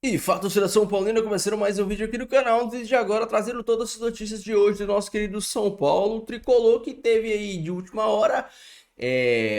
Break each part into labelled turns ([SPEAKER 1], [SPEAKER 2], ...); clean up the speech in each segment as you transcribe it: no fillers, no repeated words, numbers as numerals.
[SPEAKER 1] E fato da São Paulina, começando mais um vídeo aqui no canal, desde agora trazendo todas as notícias de hoje do nosso querido São Paulo, o tricolor que teve aí de última hora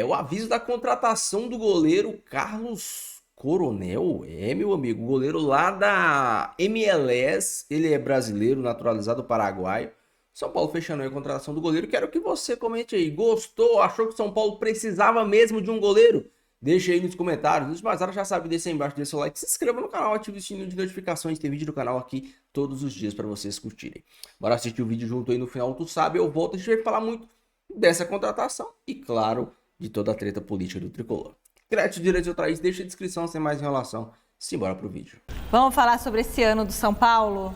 [SPEAKER 1] o aviso da contratação do goleiro Carlos Coronel, meu amigo, goleiro lá da MLS, ele é brasileiro, naturalizado paraguaio. São Paulo fechando aí a contratação do goleiro, quero que você comente aí, gostou, achou que São Paulo precisava mesmo de um goleiro? Deixa aí nos comentários. Antes de mais nada, já sabe, deixa aí embaixo, deixa seu like, se inscreva no canal, ative o sininho de notificações. Tem vídeo do canal aqui todos os dias para vocês curtirem. Bora assistir o vídeo junto aí no final, tu sabe, eu volto. A gente vai falar muito dessa contratação e, claro, de toda a treta política do tricolor. Crédito, direitos ou trás, deixa a descrição sem mais enrolação. Simbora pro vídeo.
[SPEAKER 2] Vamos falar sobre esse ano do São Paulo?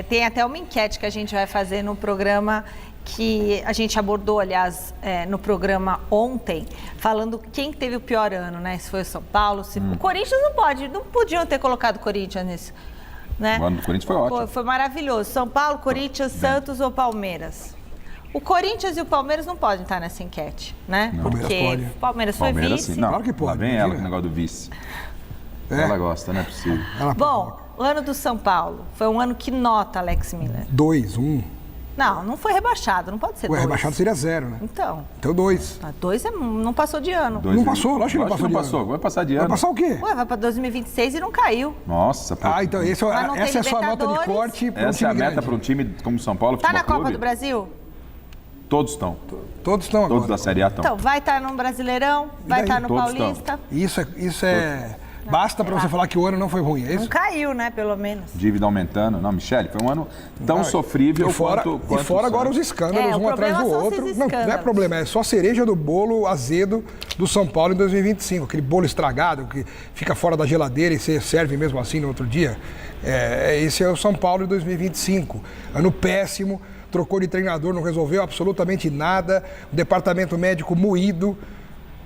[SPEAKER 2] Tem até uma enquete que a gente vai fazer no programa que a gente abordou, aliás, no programa ontem, falando quem teve o pior ano, né? Se foi o São Paulo, se... O Corinthians não podiam ter colocado o Corinthians nisso, né?
[SPEAKER 3] O ano do Corinthians foi ótimo.
[SPEAKER 2] Foi maravilhoso. São Paulo, Corinthians, Santos ou Palmeiras? O Corinthians e o Palmeiras não podem estar nessa enquete, né?
[SPEAKER 4] Não. Palmeiras pode.
[SPEAKER 2] O Palmeiras foi
[SPEAKER 3] Palmeiras,
[SPEAKER 2] vice.
[SPEAKER 3] sim. Não,
[SPEAKER 4] Claro que pode,
[SPEAKER 3] lá vem
[SPEAKER 4] imagina.
[SPEAKER 3] ela com o negócio do vice.
[SPEAKER 4] É.
[SPEAKER 3] Ela gosta, não é possível.
[SPEAKER 2] Bom, o ano do São Paulo foi um ano que nota, Alex Miller.
[SPEAKER 4] 2, 1.
[SPEAKER 2] Não foi rebaixado, não pode ser
[SPEAKER 4] O
[SPEAKER 2] 2.
[SPEAKER 4] rebaixado seria 0, né?
[SPEAKER 2] Então,
[SPEAKER 4] Então 2.
[SPEAKER 2] 2 não passou de ano.
[SPEAKER 4] Não passou, lógico que não passou de ano.
[SPEAKER 3] passou. Vai passar de
[SPEAKER 4] Vai
[SPEAKER 3] ano.
[SPEAKER 4] passar o quê?
[SPEAKER 2] Ué, vai pra 2026 e não caiu.
[SPEAKER 3] Nossa, pô.
[SPEAKER 4] Então
[SPEAKER 2] Mas não tem
[SPEAKER 4] essa é a sua nota de
[SPEAKER 2] Libertadores.
[SPEAKER 4] corte para um
[SPEAKER 3] Essa é a
[SPEAKER 4] time
[SPEAKER 3] meta
[SPEAKER 4] grande.
[SPEAKER 3] para um time como São Paulo,
[SPEAKER 2] Tá na
[SPEAKER 3] Futebol
[SPEAKER 2] Copa
[SPEAKER 3] Clube?
[SPEAKER 2] do Brasil?
[SPEAKER 3] Todos estão.
[SPEAKER 4] Todos estão agora.
[SPEAKER 3] Todos da Série A estão.
[SPEAKER 2] Então, vai estar no Brasileirão, vai
[SPEAKER 4] daí?
[SPEAKER 2] estar no
[SPEAKER 3] Todos
[SPEAKER 2] Paulista.
[SPEAKER 4] Isso é... Basta para você falar que o ano não foi ruim, é
[SPEAKER 2] Não
[SPEAKER 4] isso?
[SPEAKER 2] caiu, né, pelo menos.
[SPEAKER 3] Dívida aumentando. Não, Michele, foi um ano tão
[SPEAKER 4] Não,
[SPEAKER 3] sofrível
[SPEAKER 4] e fora,
[SPEAKER 3] quanto
[SPEAKER 4] e fora
[SPEAKER 3] o
[SPEAKER 4] agora os
[SPEAKER 3] Santos.
[SPEAKER 4] escândalos,
[SPEAKER 2] O
[SPEAKER 4] um atrás
[SPEAKER 2] problema
[SPEAKER 4] do
[SPEAKER 2] são
[SPEAKER 4] outro.
[SPEAKER 2] esses
[SPEAKER 4] Não é
[SPEAKER 2] escândalos.
[SPEAKER 4] problema, é só a cereja do bolo azedo do São Paulo em 2025. Aquele bolo estragado que fica fora da geladeira e você serve mesmo assim no outro dia. Esse é o São Paulo em 2025. Ano péssimo, trocou de treinador, não resolveu absolutamente nada. O departamento médico moído.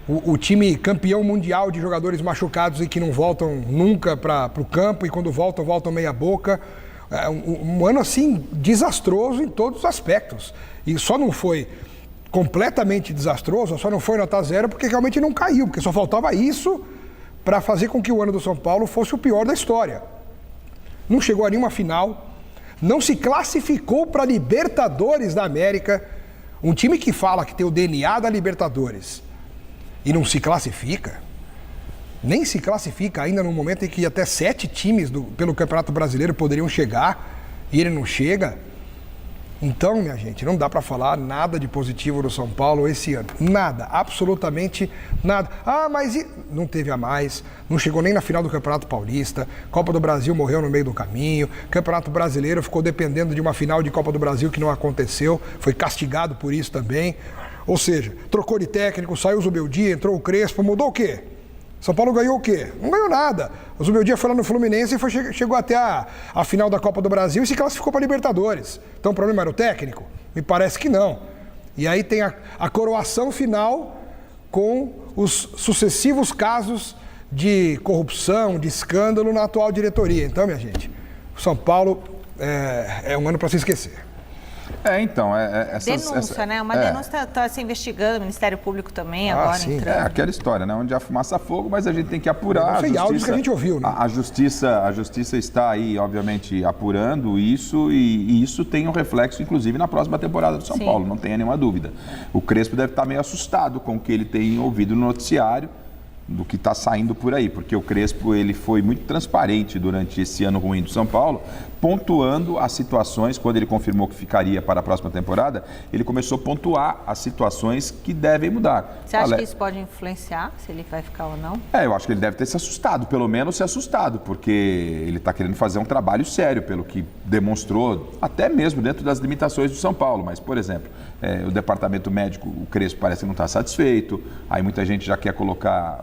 [SPEAKER 4] O time campeão mundial de jogadores machucados e que não voltam nunca para o campo e quando voltam meia boca. Um ano assim desastroso em todos os aspectos. E só não foi completamente desastroso, só não foi nota 0 porque realmente não caiu, porque só faltava isso para fazer com que o ano do São Paulo fosse o pior da história. Não chegou a nenhuma final, não se classificou para Libertadores da América. Um time que fala que tem o DNA da Libertadores e não se classifica, nem se classifica ainda no momento em que até 7 times pelo Campeonato Brasileiro poderiam chegar e ele não chega. Então, minha gente, não dá para falar nada de positivo do São Paulo esse ano. Nada, absolutamente nada. Mas não teve a mais, não chegou nem na final do Campeonato Paulista, Copa do Brasil morreu no meio do caminho, Campeonato Brasileiro ficou dependendo de uma final de Copa do Brasil que não aconteceu, foi castigado por isso também. Ou seja, trocou de técnico, saiu o Zubeldia, entrou o Crespo, mudou o quê? São Paulo ganhou o quê? Não ganhou nada. O Zubeldia foi lá no Fluminense e chegou até a final da Copa do Brasil e se classificou para Libertadores. Então o problema era o técnico? Me parece que não. E aí tem a coroação final com os sucessivos casos de corrupção, de escândalo na atual diretoria. Então, minha gente, o São Paulo é um ano para se esquecer.
[SPEAKER 2] Denúncia, né? Uma denúncia está se investigando, o Ministério Público também agora
[SPEAKER 4] sim.
[SPEAKER 2] entrando.
[SPEAKER 3] É aquela história, né? Onde há fumaça, há fogo, mas a gente tem que apurar.
[SPEAKER 4] Foi áudios que a gente ouviu, né?
[SPEAKER 3] A justiça está aí, obviamente, apurando isso e isso tem um reflexo, inclusive, na próxima temporada do São
[SPEAKER 2] Sim.
[SPEAKER 3] Paulo, não tenha nenhuma dúvida. O Crespo deve estar meio assustado com o que ele tem ouvido no noticiário, do que está saindo por aí, porque o Crespo ele foi muito transparente durante esse ano ruim do São Paulo, pontuando as situações, quando ele confirmou que ficaria para a próxima temporada, ele começou a pontuar as situações que devem mudar.
[SPEAKER 2] Você acha que isso pode influenciar, se ele vai ficar ou não?
[SPEAKER 3] Eu acho que ele deve ter se assustado, pelo menos se assustado, porque ele está querendo fazer um trabalho sério, pelo que demonstrou, até mesmo dentro das limitações do São Paulo. Mas, por exemplo, o departamento médico, o Crespo parece que não está satisfeito, aí muita gente já quer colocar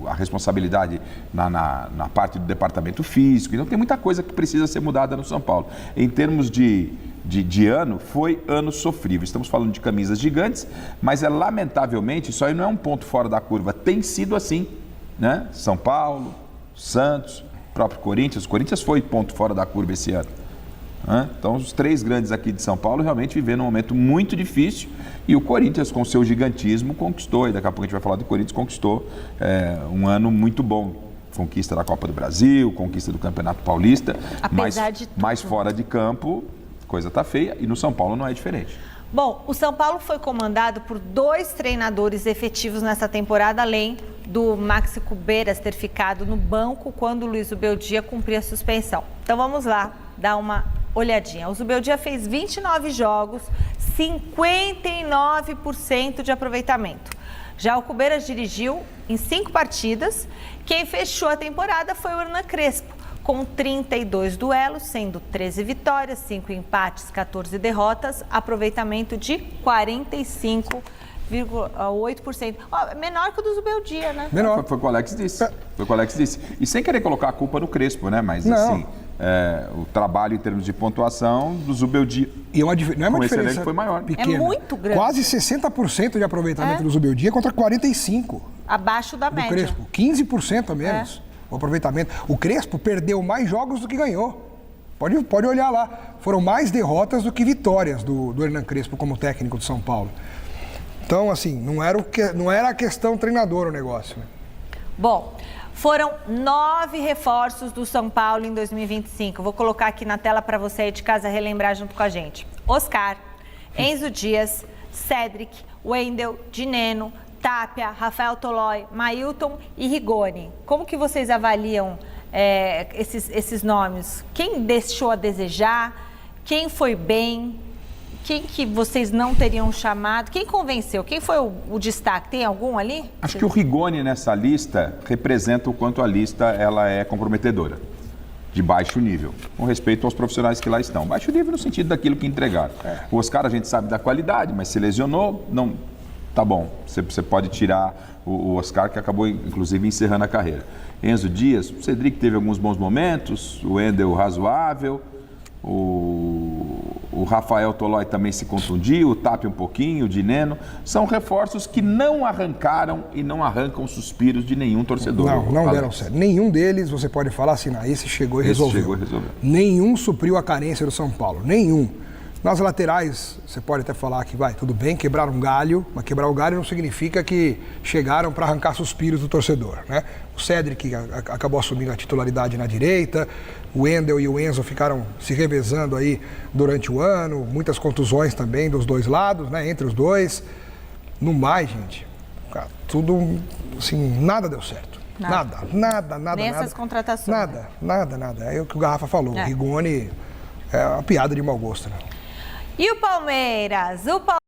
[SPEAKER 3] a responsabilidade na parte do departamento físico, então tem muita coisa que precisa ser mudada no São Paulo. Em termos de ano, foi ano sofrível. Estamos falando de camisas gigantes, mas lamentavelmente, isso aí não é um ponto fora da curva. Tem sido assim, né? São Paulo, Santos, próprio Corinthians. O Corinthians foi ponto fora da curva esse ano. Então, os 3 grandes aqui de São Paulo realmente vivendo um momento muito difícil e o Corinthians, com seu gigantismo, conquistou, e daqui a pouco a gente vai falar do Corinthians, conquistou um ano muito bom. conquista da Copa do Brasil, conquista do Campeonato Paulista,
[SPEAKER 2] Apesar de tudo.
[SPEAKER 3] mas fora de campo, coisa tá feia, e no São Paulo não é diferente.
[SPEAKER 2] Bom, o São Paulo foi comandado por 2 treinadores efetivos nessa temporada, além do Maxi Cubeiras ter ficado no banco quando o Luiz Zubeldia cumpria a suspensão. Então vamos lá, dar uma olhadinha. O Zubeldia fez 29 jogos, 59% de aproveitamento. Já o Cubeiras dirigiu em 5 partidas. Quem fechou a temporada foi o Hernan Crespo, com 32 duelos, sendo 13 vitórias, 5 empates, 14 derrotas, aproveitamento de 45,8%. Menor que o do Zubeldia, né?
[SPEAKER 4] Menor.
[SPEAKER 3] Foi o que o Alex disse. Foi o que o Alex disse. E sem querer colocar a culpa no Crespo, né? Mas
[SPEAKER 4] Não.
[SPEAKER 3] assim, o trabalho em termos de pontuação do Zubeldia
[SPEAKER 4] E não é uma
[SPEAKER 3] com esse
[SPEAKER 4] diferença
[SPEAKER 3] elenco foi maior.
[SPEAKER 4] pequena.
[SPEAKER 2] É muito grande.
[SPEAKER 4] Quase 60% de aproveitamento do Zubeldia contra 45%
[SPEAKER 2] Abaixo da
[SPEAKER 4] do
[SPEAKER 2] média.
[SPEAKER 4] Crespo. 15% a menos o aproveitamento. O Crespo perdeu mais jogos do que ganhou. Pode olhar lá. Foram mais derrotas do que vitórias do Hernan Crespo como técnico do São Paulo. Então, assim, não era a questão treinador o negócio. Né?
[SPEAKER 2] Bom, foram 9 reforços do São Paulo em 2025. Vou colocar aqui na tela para você aí de casa relembrar junto com a gente. Oscar, Enzo Dias, Cédric, Wendel, Dineno, Tapia, Rafael Tolói, Mailton e Rigoni. Como que vocês avaliam esses nomes? Quem deixou a desejar? Quem foi bem? Quem que vocês não teriam chamado? Quem convenceu? Quem foi o destaque? Tem algum ali?
[SPEAKER 3] Acho que o Rigoni nessa lista representa o quanto a lista ela é comprometedora, de baixo nível, com respeito aos profissionais que lá estão. Baixo nível no sentido daquilo que entregaram. O Oscar a gente sabe da qualidade, mas se lesionou, não... Tá bom, você pode tirar o Oscar, que acabou inclusive encerrando a carreira. Enzo Dias, o Cedric teve alguns bons momentos, o Wendel razoável, o Rafael Tolói também se contundiu, o Tapia um pouquinho, o Dineno. São reforços que não arrancaram e não arrancam suspiros de nenhum torcedor.
[SPEAKER 4] Não deram certo. Nenhum deles, você pode falar assim, esse chegou e resolveu. Nenhum supriu a carência do São Paulo, nenhum. Nas laterais, você pode até falar que tudo bem, quebrar um galho, mas quebrar o galho não significa que chegaram para arrancar suspiros do torcedor, né? O Cédric acabou assumindo a titularidade na direita, o Wendel e o Enzo ficaram se revezando aí durante o ano, muitas contusões também dos dois lados, né? Entre os dois. No mais, gente, cara, tudo, assim, nada deu certo. Nada.
[SPEAKER 2] Nessas contratações.
[SPEAKER 4] Nada. É o que o Garrafa falou, o Rigoni é uma piada de mau gosto, né?
[SPEAKER 2] E o Palmeiras?
[SPEAKER 5] Depois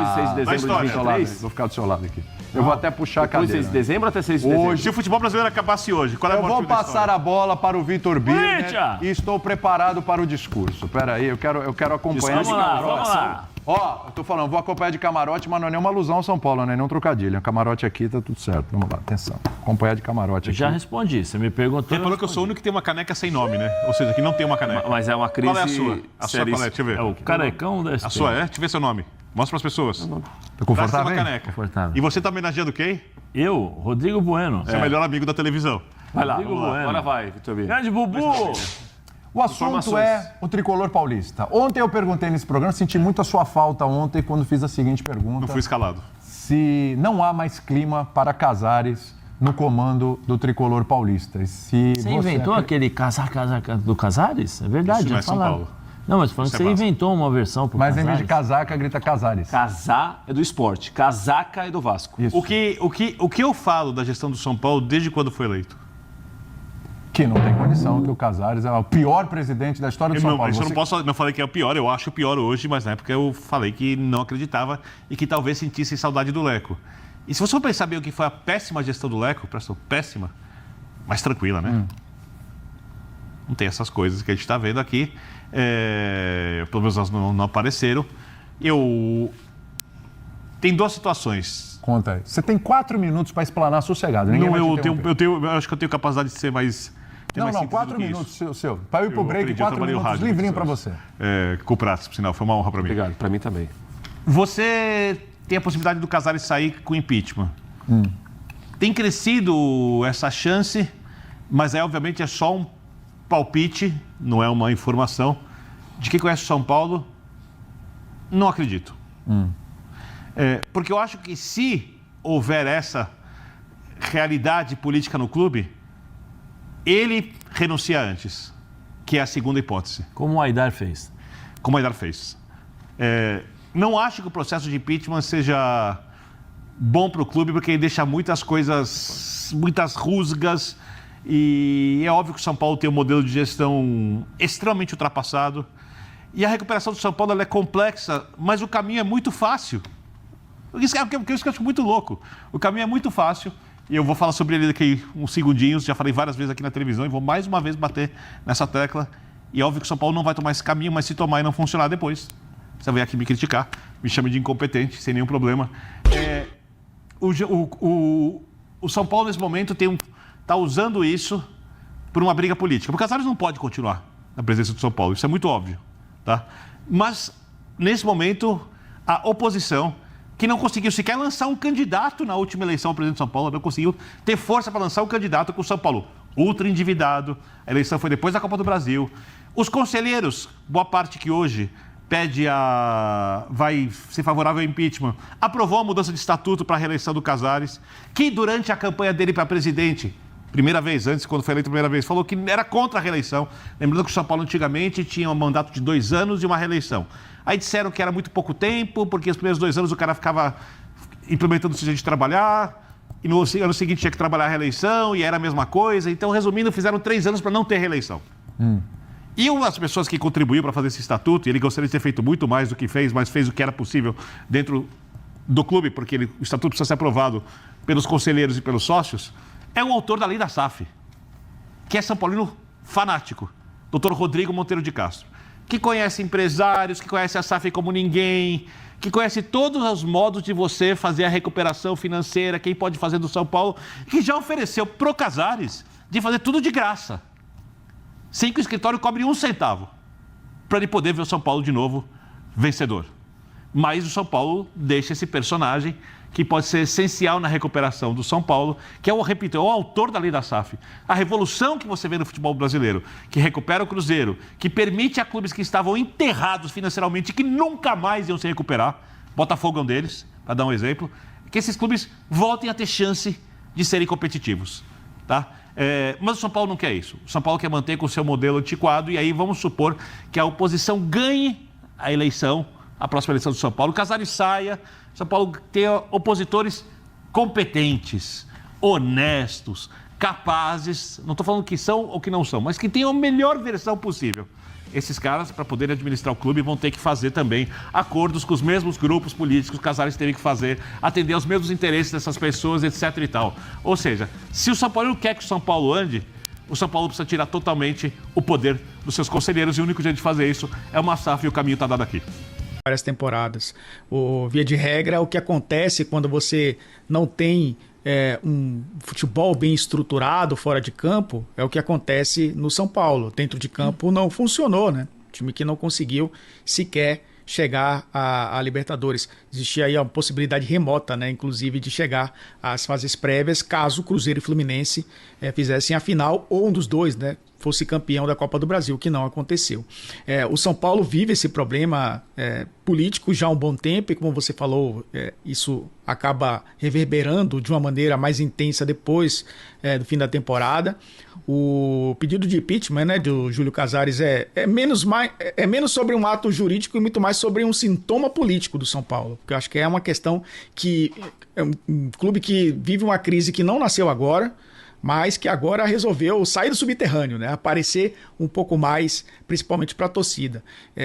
[SPEAKER 5] de 6 de dezembro de 23, vou ficar do seu lado aqui. Eu vou até puxar a cadeira.
[SPEAKER 6] Depois de 6 de dezembro até 6 de dezembro?
[SPEAKER 5] Hoje,
[SPEAKER 6] se o futebol brasileiro acabasse hoje, qual é o
[SPEAKER 5] eu vou passar a bola para o Vitor Birner e estou preparado para o discurso. Espera aí, eu quero acompanhar.
[SPEAKER 6] Vamos lá.
[SPEAKER 5] Ó, eu tô falando, vou acompanhar de camarote, mas não é nenhuma alusão ao São Paulo, não é nenhum trocadilho. Camarote aqui, tá tudo certo. Vamos lá, atenção. Acompanhar de camarote aqui.
[SPEAKER 6] Já respondi, você me perguntou.
[SPEAKER 7] Ele falou que eu sou o único que tem uma caneca sem nome, né? Ou seja, que não tem uma caneca.
[SPEAKER 6] Mas é uma crise.
[SPEAKER 7] Qual é a sua? A sua qual é? Deixa eu ver.
[SPEAKER 6] É o carecão da SP.
[SPEAKER 7] A sua é? Deixa eu ver seu nome. Mostra pras pessoas.
[SPEAKER 5] Tá confortável?
[SPEAKER 7] Uma caneca.
[SPEAKER 6] Confortável.
[SPEAKER 7] E você tá homenageando quem?
[SPEAKER 6] Eu, Rodrigo Bueno.
[SPEAKER 7] Seu melhor amigo da televisão.
[SPEAKER 6] Vai lá, Rodrigo Bueno.
[SPEAKER 7] Agora vai, Vitor Birner.
[SPEAKER 6] Grande Bubu!
[SPEAKER 5] O assunto é o tricolor paulista. Ontem eu perguntei nesse programa, senti muito a sua falta ontem quando fiz a seguinte pergunta.
[SPEAKER 7] Não fui escalado.
[SPEAKER 5] Se não há mais clima para Casares no comando do tricolor paulista. E se
[SPEAKER 6] você inventou aquele casaca do Casares? É verdade,
[SPEAKER 7] isso não
[SPEAKER 6] já
[SPEAKER 7] é São
[SPEAKER 6] falaram.
[SPEAKER 7] Paulo.
[SPEAKER 6] Não, mas falando que você inventou uma versão pro
[SPEAKER 5] Mas
[SPEAKER 6] Casares.
[SPEAKER 5] em vez de casaca, grita Casares.
[SPEAKER 6] Casar é do esporte, casaca é do Vasco.
[SPEAKER 5] Isso.
[SPEAKER 7] O que eu falo da gestão do São Paulo desde quando foi eleito?
[SPEAKER 5] Que não tem condição, que o Casares é o pior presidente da história do São Paulo.
[SPEAKER 7] Isso eu não falei que é o pior, eu acho o pior hoje, mas na época eu falei que não acreditava e que talvez sentisse saudade do Leco. E se você for pensar bem o que foi a péssima gestão do Leco, péssima, mas tranquila, né? Não tem essas coisas que a gente está vendo aqui. Pelo menos elas não apareceram. Tem duas situações.
[SPEAKER 5] Conta aí. Você tem 4 minutos para explanar sossegado. Ninguém vai te interromper.
[SPEAKER 7] Eu acho que eu tenho capacidade de ser mais...
[SPEAKER 5] Não, 4 minutos seu. Para eu ir pro break, 4 minutos livrinho para você.
[SPEAKER 7] Com o Pratos, por sinal, foi uma honra para mim.
[SPEAKER 6] Obrigado, para mim também.
[SPEAKER 7] Você tem a possibilidade do Casares sair com impeachment. Tem crescido essa chance, mas obviamente é só um palpite, não é uma informação. De quem conhece o São Paulo, não acredito. Porque eu acho que se houver essa realidade política no clube, ele renuncia antes, que é a segunda hipótese.
[SPEAKER 6] Como o Aidar fez.
[SPEAKER 7] Como o Aidar fez. Não acho que o processo de impeachment seja bom para o clube, porque ele deixa muitas coisas, muitas rusgas, e é óbvio que o São Paulo tem um modelo de gestão extremamente ultrapassado, e a recuperação do São Paulo ela é complexa, mas o caminho é muito fácil. Isso que eu acho muito louco. O caminho é muito fácil, e eu vou falar sobre ele daqui uns segundinhos, já falei várias vezes aqui na televisão, e vou mais uma vez bater nessa tecla, e é óbvio que o São Paulo não vai tomar esse caminho, mas se tomar e não funcionar depois, você vai aqui me criticar, me chame de incompetente, sem nenhum problema. O São Paulo, nesse momento, está usando isso por uma briga política. Porque o Casares não pode continuar na presença do São Paulo, isso é muito óbvio. Tá? Mas, nesse momento, a oposição, que não conseguiu sequer lançar um candidato na última eleição ao presidente de São Paulo, não conseguiu ter força para lançar um candidato com o São Paulo ultra endividado, a eleição foi depois da Copa do Brasil. Os conselheiros, boa parte que hoje vai ser favorável ao impeachment, aprovou a mudança de estatuto para a reeleição do Casares, que durante a campanha dele para presidente, quando foi eleito a primeira vez, falou que era contra a reeleição. Lembrando que o São Paulo antigamente tinha um mandato de 2 anos e uma reeleição. Aí disseram que era muito pouco tempo, porque os primeiros 2 anos o cara ficava implementando o seu jeito de trabalhar, e no ano seguinte tinha que trabalhar a reeleição, e era a mesma coisa. Então, resumindo, fizeram 3 anos para não ter reeleição. E uma das pessoas que contribuiu para fazer esse estatuto, e ele gostaria de ter feito muito mais do que fez, mas fez o que era possível dentro do clube, porque o estatuto precisa ser aprovado pelos conselheiros e pelos sócios, é o autor da lei da SAF, que é São Paulino fanático, Dr. Rodrigo Monteiro de Castro, que conhece empresários, que conhece a SAF como ninguém, que conhece todos os modos de você fazer a recuperação financeira, quem pode fazer do São Paulo, que já ofereceu pro Casares de fazer tudo de graça, sem que o escritório cobre 1 centavo, para ele poder ver o São Paulo de novo vencedor. Mas o São Paulo deixa esse personagem que pode ser essencial na recuperação do São Paulo, que é o autor da lei da SAF. A revolução que você vê no futebol brasileiro, que recupera o Cruzeiro, que permite a clubes que estavam enterrados financeiramente e que nunca mais iam se recuperar, Botafogo é um deles, para dar um exemplo, que esses clubes voltem a ter chance de serem competitivos. Tá? Mas o São Paulo não quer isso. O São Paulo quer manter com o seu modelo antiquado, e aí vamos supor que a oposição ganhe a próxima eleição do São Paulo, o Casares saia, o São Paulo tenha opositores competentes, honestos, capazes, não estou falando que são ou que não são, mas que tenham a melhor versão possível. Esses caras, para poderem administrar o clube, vão ter que fazer também acordos com os mesmos grupos políticos que os Casares teve que fazer, atender aos mesmos interesses dessas pessoas, etc. e tal. Ou seja, se o São Paulo não quer que o São Paulo ande, o São Paulo precisa tirar totalmente o poder dos seus conselheiros, e o único jeito de fazer isso é uma SAF, e o caminho está dado aqui.
[SPEAKER 8] Várias temporadas. Via de regra, o que acontece quando você não tem um futebol bem estruturado fora de campo é o que acontece no São Paulo. Dentro de campo não funcionou, né? Time que não conseguiu sequer chegar à Libertadores. Existia aí a possibilidade remota, né, inclusive, de chegar às fases prévias, caso o Cruzeiro e Fluminense fizessem a final, ou um dos dois, né, fosse campeão da Copa do Brasil, que não aconteceu. O São Paulo vive esse problema político já há um bom tempo, e como você falou, isso acaba reverberando de uma maneira mais intensa depois do fim da temporada. O pedido de impeachment, né, do Júlio Casares é menos sobre um ato jurídico e muito mais sobre um sintoma político do São Paulo, porque eu acho que é uma questão que é um clube que vive uma crise que não nasceu agora, mas que agora resolveu sair do subterrâneo, né? Aparecer um pouco mais, principalmente para a torcida.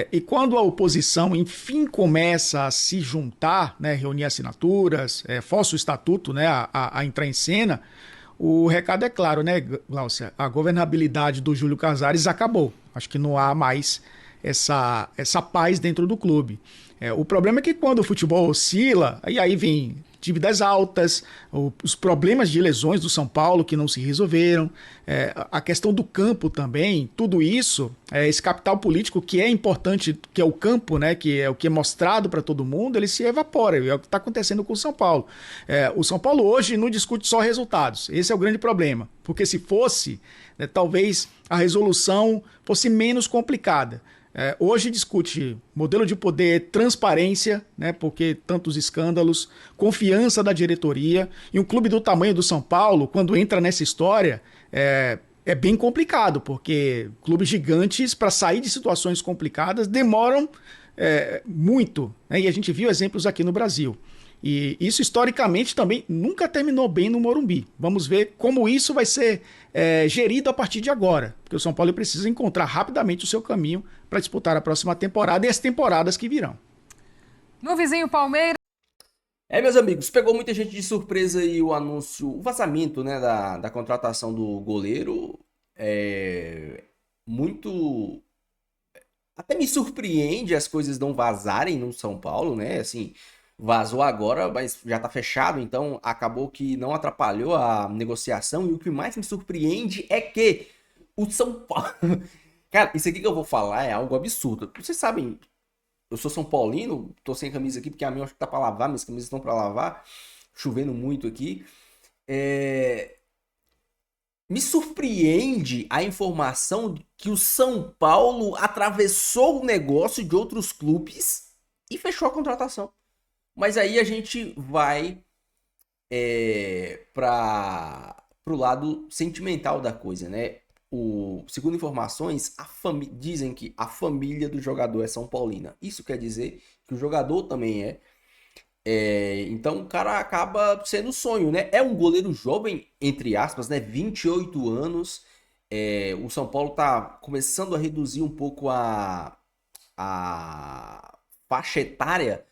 [SPEAKER 8] E quando a oposição, enfim, começa a se juntar, né, reunir assinaturas, força o estatuto, né, a entrar em cena, o recado é claro, né, Glaucia? A governabilidade do Júlio Casares acabou. Acho que não há mais essa paz dentro do clube. O problema é que quando o futebol oscila, aí vem dívidas altas, os problemas de lesões do São Paulo que não se resolveram, a questão do campo também, tudo isso, esse capital político que é importante, que é o campo, né, que é o que é mostrado para todo mundo, ele se evapora, é o que está acontecendo com o São Paulo. O São Paulo hoje não discute só resultados, esse é o grande problema, porque se fosse, né, talvez a resolução fosse menos complicada. Hoje discute modelo de poder, transparência, né, porque tantos escândalos, confiança da diretoria. E um clube do tamanho do São Paulo, quando entra nessa história, é bem complicado, porque clubes gigantes, para sair de situações complicadas, demoram muito. Né, e a gente viu exemplos aqui no Brasil. E isso, historicamente, também nunca terminou bem no Morumbi. Vamos ver como isso vai ser gerido a partir de agora. Porque o São Paulo precisa encontrar rapidamente o seu caminho para disputar a próxima temporada e as temporadas que virão.
[SPEAKER 9] No vizinho Palmeiras.
[SPEAKER 1] Meus amigos, pegou muita gente de surpresa aí o anúncio, o vazamento, né, da contratação do goleiro. Muito... Até me surpreende as coisas não vazarem no São Paulo, né? Assim, vazou agora, mas já tá fechado, então acabou que não atrapalhou a negociação. E o que mais me surpreende é que o São Paulo... Cara, isso aqui que eu vou falar é algo absurdo. Vocês sabem, eu sou São Paulino, tô sem camisa aqui porque a minha acho que tá pra lavar, minhas camisas estão pra lavar, chovendo muito aqui. Me surpreende a informação que o São Paulo atravessou o negócio de outros clubes e fechou a contratação. Mas aí a gente vai para o lado sentimental da coisa, né? Segundo informações, dizem que a família do jogador é São Paulina. Isso quer dizer que o jogador também é. Então o cara acaba sendo sonho, né? É um goleiro jovem, entre aspas, né? 28 anos. O São Paulo tá começando a reduzir um pouco a faixa etária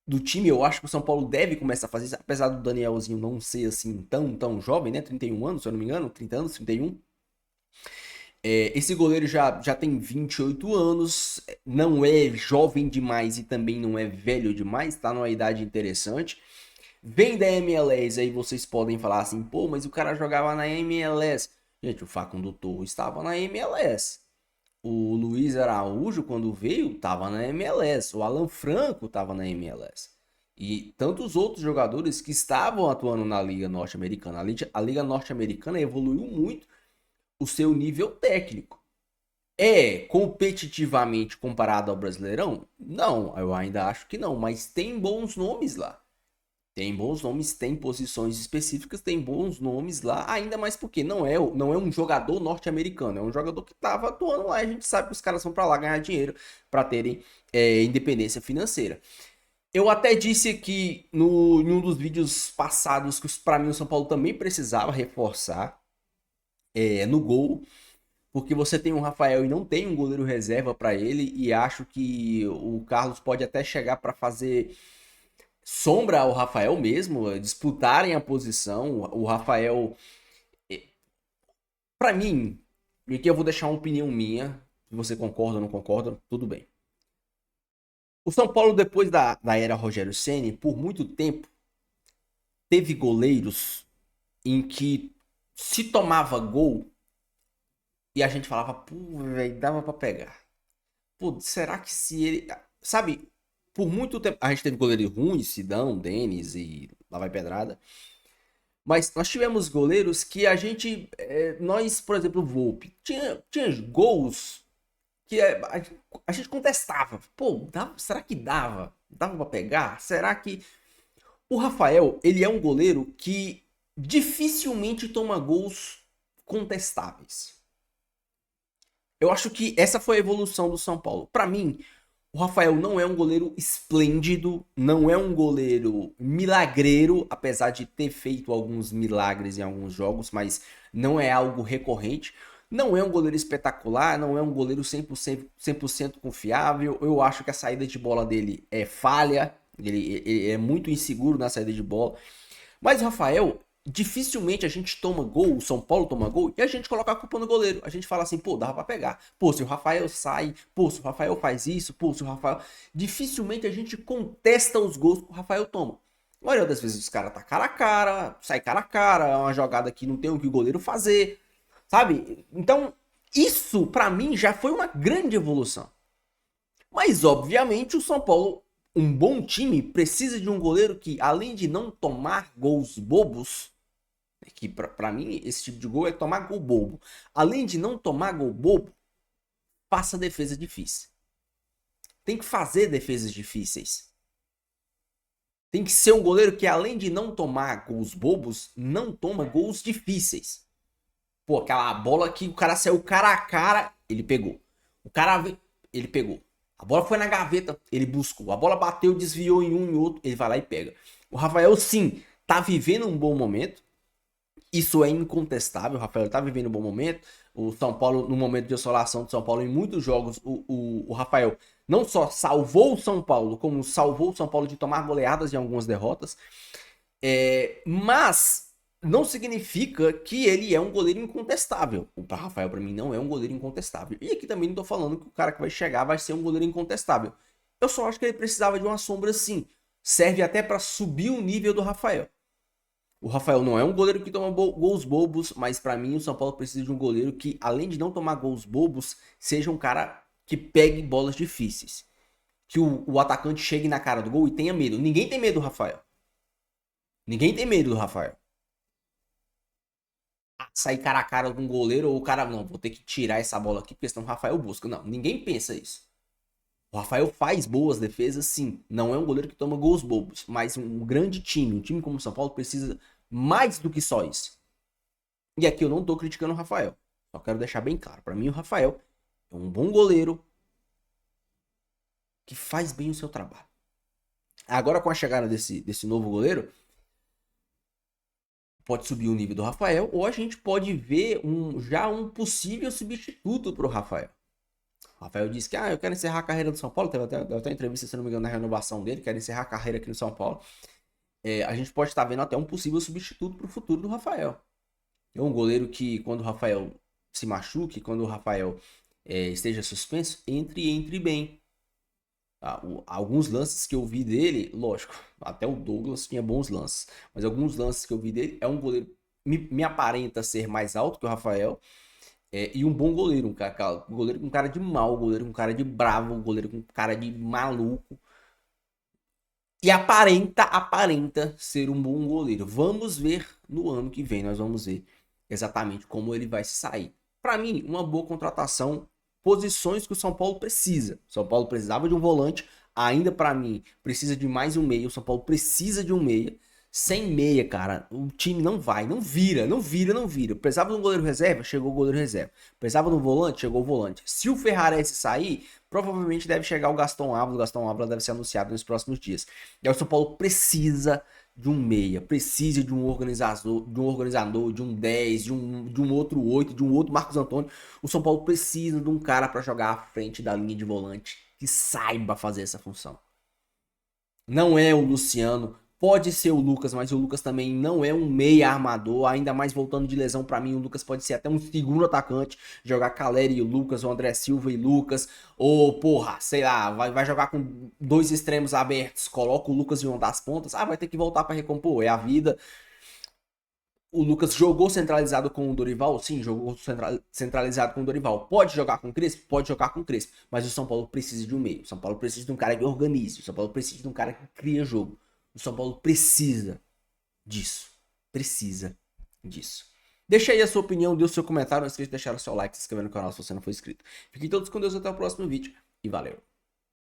[SPEAKER 1] do time. Eu acho que o São Paulo deve começar a fazer isso, apesar do Danielzinho não ser assim tão jovem, né? 31 anos, se eu não me engano, 30 anos, 31. Esse goleiro já tem 28 anos, não é jovem demais e também não é velho demais, tá numa idade interessante. Vem da MLS, aí vocês podem falar assim, pô, mas o cara jogava na MLS. Gente, o Facundo Torres estava na MLS. O Luiz Araújo, quando veio, estava na MLS. O Alan Franco estava na MLS. E tantos outros jogadores que estavam atuando na Liga Norte-Americana. A Liga Norte-Americana evoluiu muito o seu nível técnico. Competitivamente comparado ao Brasileirão? Não, eu ainda acho que não, mas tem bons nomes lá. Tem bons nomes, tem posições específicas, tem bons nomes lá, ainda mais porque não é um jogador norte-americano, é um jogador que estava atuando lá, e a gente sabe que os caras vão para lá ganhar dinheiro para terem independência financeira. Eu até disse aqui em um dos vídeos passados que para mim o São Paulo também precisava reforçar no gol, porque você tem um Rafael e não tem um goleiro reserva para ele, e acho que o Carlos pode até chegar para fazer sombra ao Rafael mesmo, disputarem a posição. O Rafael, para mim, e aqui eu vou deixar uma opinião minha, se você concorda ou não concorda, tudo bem. O São Paulo, depois da era Rogério Ceni, por muito tempo, teve goleiros em que se tomava gol e a gente falava, pô, velho, dava pra pegar. Pô, será que se ele... Sabe, por muito tempo... A gente teve goleiros ruins, Sidão, Denis e lá vai pedrada. Mas nós tivemos goleiros que a gente... nós, por exemplo, o Volpi, tinha gols que a gente contestava. Pô, será que dava? Dava pra pegar? Será que... O Rafael, ele é um goleiro que dificilmente toma gols contestáveis. Eu acho que essa foi a evolução do São Paulo. Para mim, o Rafael não é um goleiro esplêndido, não é um goleiro milagreiro, apesar de ter feito alguns milagres em alguns jogos, mas não é algo recorrente. Não é um goleiro espetacular, não é um goleiro 100% confiável. Eu acho que a saída de bola dele é falha, ele é muito inseguro na saída de bola. Mas o Rafael... Dificilmente a gente toma gol, o São Paulo toma gol, e a gente coloca a culpa no goleiro. A gente fala assim, pô, dava pra pegar. Pô, se o Rafael sai, pô, se o Rafael faz isso, pô, se o Rafael... Dificilmente a gente contesta os gols que o Rafael toma. A maioria das vezes os caras tá cara a cara, sai cara a cara, é uma jogada que não tem o que o goleiro fazer, sabe? Então, isso pra mim já foi uma grande evolução. Mas, obviamente, o São Paulo, um bom time, precisa de um goleiro que, além de não tomar gols bobos... que pra mim esse tipo de gol é tomar gol bobo. Além de não tomar gol bobo, faça defesa difícil. Tem que fazer defesas difíceis. Tem que ser um goleiro que, além de não tomar gols bobos, não toma gols difíceis. Pô, aquela bola que o cara saiu cara a cara, ele pegou. Ele pegou. A bola foi na gaveta, ele buscou. A bola bateu, desviou em um e outro, ele vai lá e pega. O Rafael, sim, tá vivendo um bom momento. Isso é incontestável. O Rafael tá vivendo um bom momento. O São Paulo, no momento de oscilação do São Paulo, em muitos jogos, o Rafael não só salvou o São Paulo, como salvou o São Paulo de tomar goleadas em algumas derrotas. Mas não significa que ele é um goleiro incontestável. O Rafael, para mim, não é um goleiro incontestável. E aqui também não tô falando que o cara que vai chegar vai ser um goleiro incontestável. Eu só acho que ele precisava de uma sombra sim. Serve até para subir o nível do Rafael. O Rafael não é um goleiro que toma gols bobos, mas para mim o São Paulo precisa de um goleiro que, além de não tomar gols bobos, seja um cara que pegue bolas difíceis. Que o atacante chegue na cara do gol e tenha medo. Ninguém tem medo do Rafael. Ninguém tem medo do Rafael. Sair cara a cara com um goleiro ou o cara, não, vou ter que tirar essa bola aqui porque senão o Rafael busca. Não, ninguém pensa isso. O Rafael faz boas defesas, sim. Não é um goleiro que toma gols bobos. Mas um grande time, um time como o São Paulo, precisa mais do que só isso. E aqui eu não tô criticando o Rafael. Só quero deixar bem claro. Para mim, o Rafael é um bom goleiro que faz bem o seu trabalho. Agora, com a chegada desse novo goleiro, pode subir o nível do Rafael ou a gente pode ver já um possível substituto para o Rafael. O Rafael disse que eu quero encerrar a carreira do São Paulo. Teve até uma entrevista, se não me engano, na renovação dele. Quero encerrar a carreira aqui no São Paulo. A gente pode estar vendo até um possível substituto para o futuro do Rafael. É um goleiro que, quando o Rafael se machuque, quando o Rafael esteja suspenso, entre bem. Alguns lances que eu vi dele, lógico, até o Douglas tinha bons lances. Mas alguns lances que eu vi dele, é um goleiro me aparenta ser mais alto que o Rafael. E um bom goleiro, um goleiro com cara de mal, um goleiro com cara de bravo, um goleiro com cara de maluco. E aparenta ser um bom goleiro. Vamos ver no ano que vem, nós vamos ver exatamente como ele vai se sair. Para mim, uma boa contratação, posições que o São Paulo precisa. O São Paulo precisava de um volante, ainda para mim precisa de mais um meia. O São Paulo precisa de um meia. Sem meia, cara, o time não vira. Precisava de um goleiro reserva, chegou o goleiro reserva. Precisava de um volante, chegou o volante. Se o Ferrarese sair, provavelmente deve chegar o Gaston Ávila. O Gaston Ávila deve ser anunciado nos próximos dias. E aí o São Paulo precisa de um meia, precisa de um organizador, de um 10, de um outro 8, de um outro Marcos Antônio. O São Paulo precisa de um cara para jogar à frente da linha de volante que saiba fazer essa função. Não é o Luciano. Pode ser o Lucas, mas o Lucas também não é um meia armador, ainda mais voltando de lesão. Pra mim, o Lucas pode ser até um segundo atacante, jogar Caleri e o Lucas, ou André Silva e Lucas, ou sei lá, vai jogar com dois extremos abertos, coloca o Lucas em uma das pontas, vai ter que voltar pra recompor, é a vida. O Lucas jogou centralizado com o Dorival? Sim, jogou centralizado com o Dorival. Pode jogar com o Crespo? Pode jogar com o Crespo, mas o São Paulo precisa de um meio, o São Paulo precisa de um cara que organize, o São Paulo precisa de um cara que cria jogo. O São Paulo precisa disso. Deixa aí a sua opinião, dê o seu comentário. Não esqueça de deixar o seu like, se inscrever no canal se você não for inscrito. Fiquem todos com Deus, até o próximo vídeo e valeu!